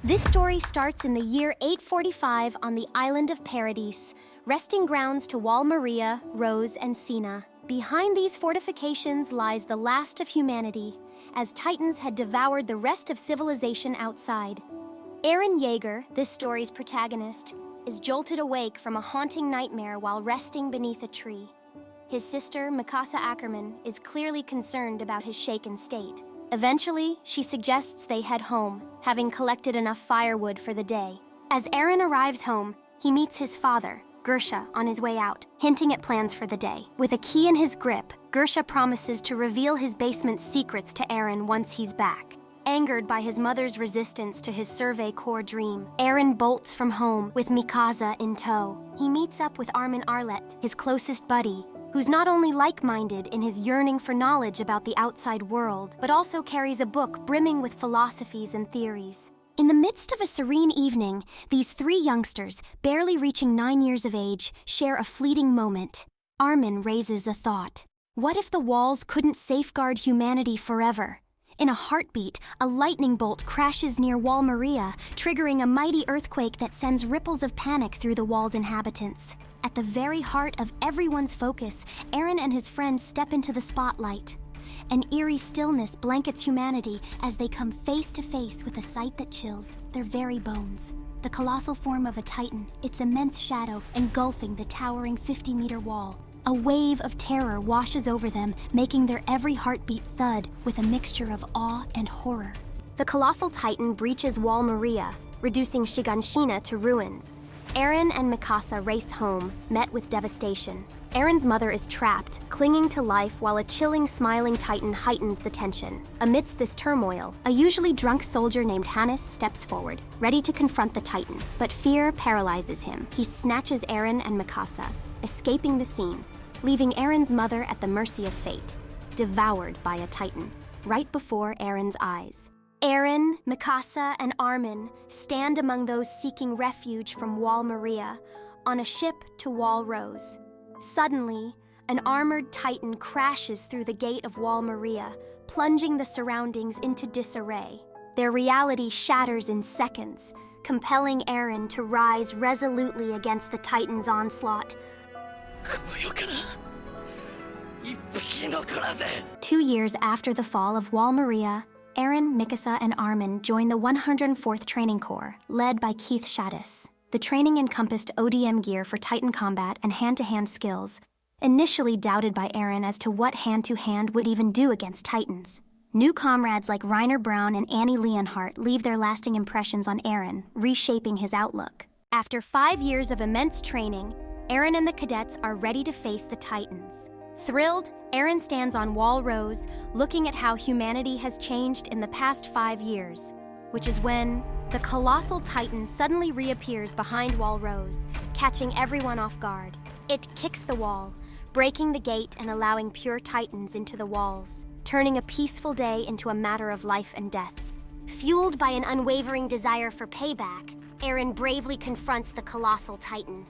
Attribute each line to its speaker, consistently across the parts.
Speaker 1: This story starts in the year 845 on the island of Paradis, resting grounds to Wal Maria, Rose, and Sina. Behind these fortifications lies the last of humanity, as Titans had devoured the rest of civilization outside. Eren Yeager, this story's protagonist, is jolted awake from a haunting nightmare while resting beneath a tree. His sister, Mikasa Ackerman, is clearly concerned about his shaken state. Eventually, she suggests they head home, having collected enough firewood for the day. As Eren arrives home, he meets his father, Gersha, on his way out, hinting at plans for the day. With a key in his grip, Gersha promises to reveal his basement's secrets to Eren once he's back. Angered by his mother's resistance to his Survey Corps dream, Eren bolts from home with Mikasa in tow. He meets up with Armin Arlet, his closest buddy, who's not only like-minded in his yearning for knowledge about the outside world, but also carries a book brimming with philosophies and theories. In the midst of a serene evening, these three youngsters, barely reaching 9 years of age, share a fleeting moment. Armin raises a thought. What if the walls couldn't safeguard humanity forever? In a heartbeat, a lightning bolt crashes near Wal Maria, triggering a mighty earthquake that sends ripples of panic through the wall's inhabitants. At the very heart of everyone's focus, Eren and his friends step into the spotlight. An eerie stillness blankets humanity as they come face to face with a sight that chills their very bones. The colossal form of a Titan, its immense shadow engulfing the towering 50-meter wall. A wave of terror washes over them, making their every heartbeat thud with a mixture of awe and horror. The Colossal Titan breaches Wal Maria, reducing Shiganshina to ruins. Eren and Mikasa race home, met with devastation. Eren's mother is trapped, clinging to life while a chilling, smiling Titan heightens the tension. Amidst this turmoil, a usually drunk soldier named Hannes steps forward, ready to confront the Titan. But fear paralyzes him. He snatches Eren and Mikasa, escaping the scene, leaving Eren's mother at the mercy of fate, devoured by a Titan, right before Eren's eyes. Eren, Mikasa, and Armin stand among those seeking refuge from Wal Maria on a ship to Wal Rose. Suddenly, an armored Titan crashes through the gate of Wal Maria, plunging the surroundings into disarray. Their reality shatters in seconds, compelling Eren to rise resolutely against the Titan's onslaught. 2 years after the fall of Wal Maria, Eren, Mikasa, and Armin joined the 104th Training Corps, led by Keith Shaddis. The training encompassed ODM gear for Titan combat and hand-to-hand skills, initially doubted by Eren as to what hand-to-hand would even do against Titans. New comrades like Reiner Braun and Annie Leonhardt leave their lasting impressions on Eren, reshaping his outlook. After 5 years of immense training, Eren and the cadets are ready to face the Titans. Thrilled, Eren stands on Wal Rose, looking at how humanity has changed in the past 5 years, which is when the Colossal Titan suddenly reappears behind Wal Rose, catching everyone off guard. It kicks the wall, breaking the gate and allowing pure Titans into the walls, turning a peaceful day into a matter of life and death. Fueled by an unwavering desire for payback, Eren bravely confronts the Colossal Titan.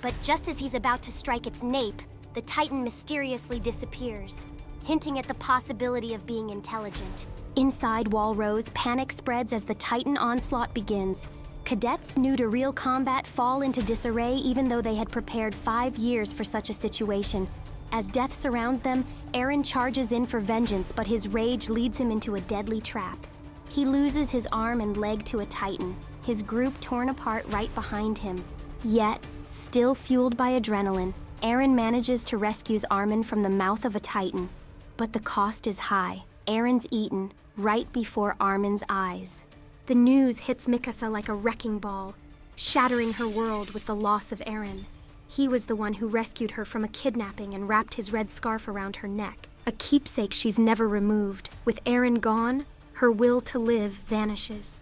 Speaker 1: But just as he's about to strike its nape, the Titan mysteriously disappears, hinting at the possibility of being intelligent. Inside Wal Rose, panic spreads as the Titan onslaught begins. Cadets new to real combat fall into disarray even though they had prepared 5 years for such a situation. As death surrounds them, Eren charges in for vengeance, but his rage leads him into a deadly trap. He loses his arm and leg to a Titan, his group torn apart right behind him. Yet, still fueled by adrenaline, Eren manages to rescue Armin from the mouth of a Titan. But the cost is high. Eren's eaten right before Armin's eyes. The news hits Mikasa like a wrecking ball, shattering her world with the loss of Eren. He was the one who rescued her from a kidnapping and wrapped his red scarf around her neck, a keepsake she's never removed. With Eren gone, her will to live vanishes.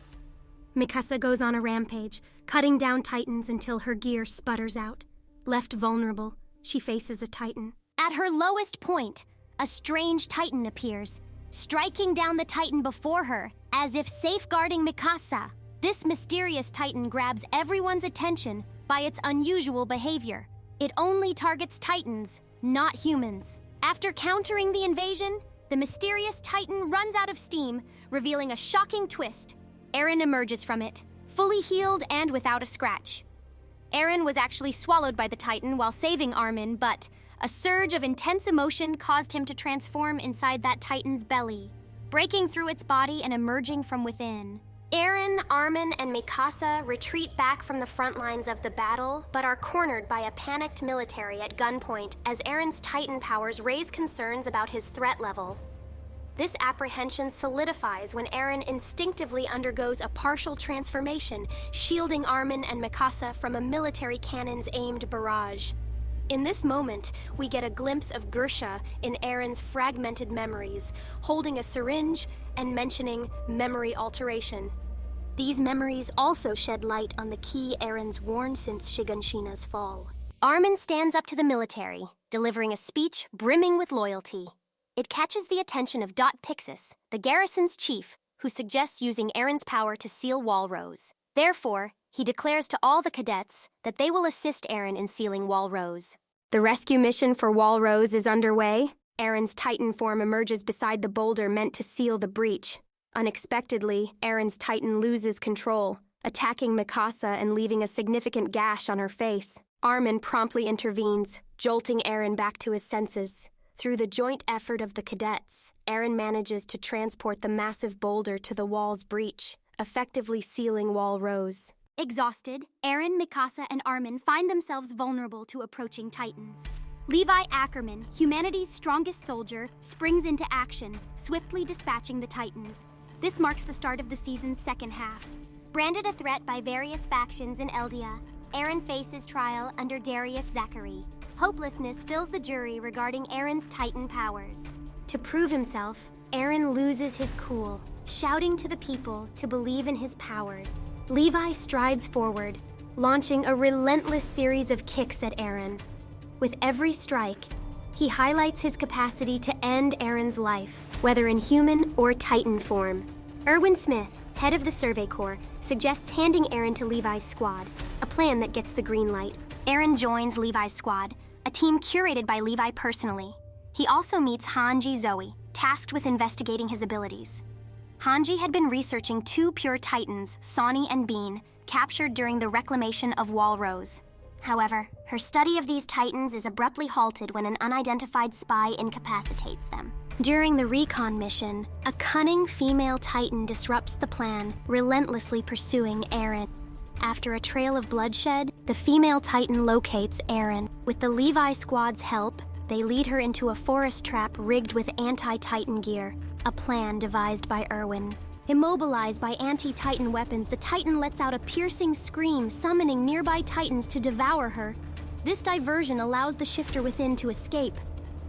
Speaker 1: Mikasa goes on a rampage, cutting down Titans until her gear sputters out. Left vulnerable, she faces a Titan. At her lowest point, a strange Titan appears, striking down the Titan before her, as if safeguarding Mikasa. This mysterious Titan grabs everyone's attention by its unusual behavior. It only targets Titans, not humans. After countering the invasion, the mysterious Titan runs out of steam, revealing a shocking twist. Eren emerges from it, fully healed and without a scratch. Eren was actually swallowed by the Titan while saving Armin, but a surge of intense emotion caused him to transform inside that Titan's belly, breaking through its body and emerging from within. Eren, Armin, and Mikasa retreat back from the front lines of the battle, but are cornered by a panicked military at gunpoint as Eren's Titan powers raise concerns about his threat level. This apprehension solidifies when Eren instinctively undergoes a partial transformation, shielding Armin and Mikasa from a military cannon's aimed barrage. In this moment, we get a glimpse of Gersha in Eren's fragmented memories, holding a syringe and mentioning memory alteration. These memories also shed light on the key Eren's worn since Shiganshina's fall. Armin stands up to the military, delivering a speech brimming with loyalty. It catches the attention of Dot Pixis, the garrison's chief, who suggests using Eren's power to seal Walrose. Therefore, he declares to all the cadets that they will assist Eren in sealing Walrose. The rescue mission for Walrose is underway. Eren's Titan form emerges beside the boulder meant to seal the breach. Unexpectedly, Eren's Titan loses control, attacking Mikasa and leaving a significant gash on her face. Armin promptly intervenes, jolting Eren back to his senses. Through the joint effort of the cadets, Eren manages to transport the massive boulder to the wall's breach, effectively sealing Walrose. Exhausted, Eren, Mikasa, and Armin find themselves vulnerable to approaching Titans. Levi Ackerman, humanity's strongest soldier, springs into action, swiftly dispatching the Titans. This marks the start of the season's second half. Branded a threat by various factions in Eldia, Eren faces trial under Darius Zachary. Hopelessness fills the jury regarding Eren's Titan powers. To prove himself, Eren loses his cool, shouting to the people to believe in his powers. Levi strides forward, launching a relentless series of kicks at Eren. With every strike, he highlights his capacity to end Eren's life, whether in human or Titan form. Erwin Smith, head of the Survey Corps, suggests handing Eren to Levi's squad, a plan that gets the green light. Eren joins Levi's squad, a team curated by Levi personally. He also meets Hanji Zoe, tasked with investigating his abilities. Hanji had been researching two pure Titans, Sani and Bean, captured during the reclamation of Walrose. However, her study of these Titans is abruptly halted when an unidentified spy incapacitates them. During the recon mission, a cunning female Titan disrupts the plan, relentlessly pursuing Eren. After a trail of bloodshed, the female Titan locates Eren. With the Levi squad's help, they lead her into a forest trap rigged with anti-Titan gear, a plan devised by Erwin. Immobilized by anti-Titan weapons, the Titan lets out a piercing scream, summoning nearby Titans to devour her. This diversion allows the shifter within to escape.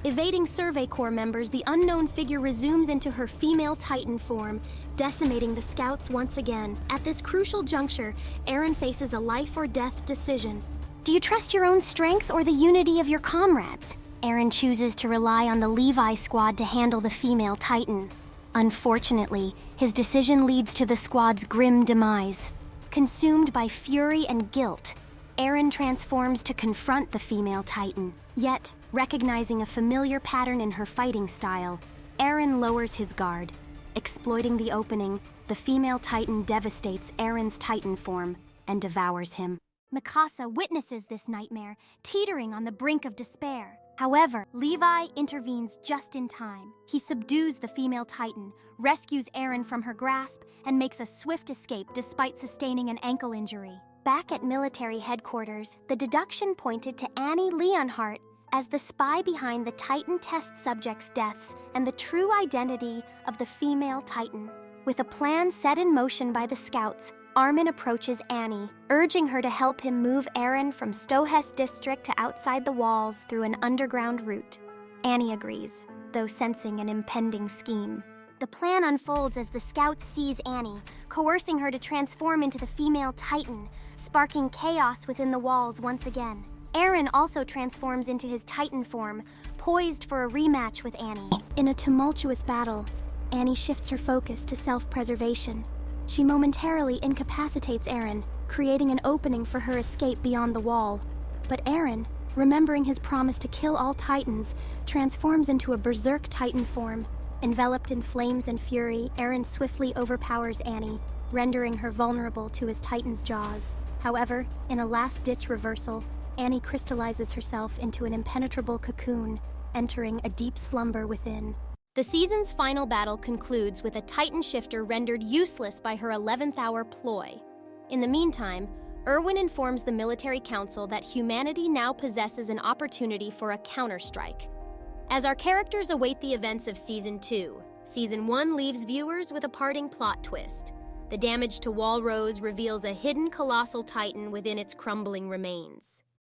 Speaker 1: Evading Survey Corps members, the unknown figure resumes into her female Titan form, decimating the scouts once again. At this crucial juncture, Eren faces a life-or-death decision. Do you trust your own strength or the unity of your comrades? Eren chooses to rely on the Levi squad to handle the female Titan. Unfortunately, his decision leads to the squad's grim demise. Consumed by fury and guilt, Eren transforms to confront the female Titan. Yet, recognizing a familiar pattern in her fighting style, Eren lowers his guard. Exploiting the opening, the female Titan devastates Eren's Titan form and devours him. Mikasa witnesses this nightmare, teetering on the brink of despair. However, Levi intervenes just in time. He subdues the female Titan, rescues Eren from her grasp, and makes a swift escape despite sustaining an ankle injury. Back at military headquarters, the deduction pointed to Annie Leonhardt as the spy behind the Titan test subjects' deaths and the true identity of the female Titan. With a plan set in motion by the scouts, Armin approaches Annie, urging her to help him move Eren from Stohes district to outside the walls through an underground route. Annie agrees, though sensing an impending scheme. The plan unfolds as the scouts seize Annie, coercing her to transform into the female Titan, sparking chaos within the walls once again. Eren also transforms into his Titan form, poised for a rematch with Annie. In a tumultuous battle, Annie shifts her focus to self-preservation. She momentarily incapacitates Eren, creating an opening for her escape beyond the wall. But Eren, remembering his promise to kill all Titans, transforms into a berserk Titan form. Enveloped in flames and fury, Eren swiftly overpowers Annie, rendering her vulnerable to his Titan's jaws. However, in a last-ditch reversal, Annie crystallizes herself into an impenetrable cocoon, entering a deep slumber within. The season's final battle concludes with a Titan shifter rendered useless by her 11th hour ploy. In the meantime, Erwin informs the military council that humanity now possesses an opportunity for a counterstrike. As our characters await the events of Season 2, Season 1 leaves viewers with a parting plot twist. The damage to Walrose reveals a hidden colossal titan within its crumbling remains.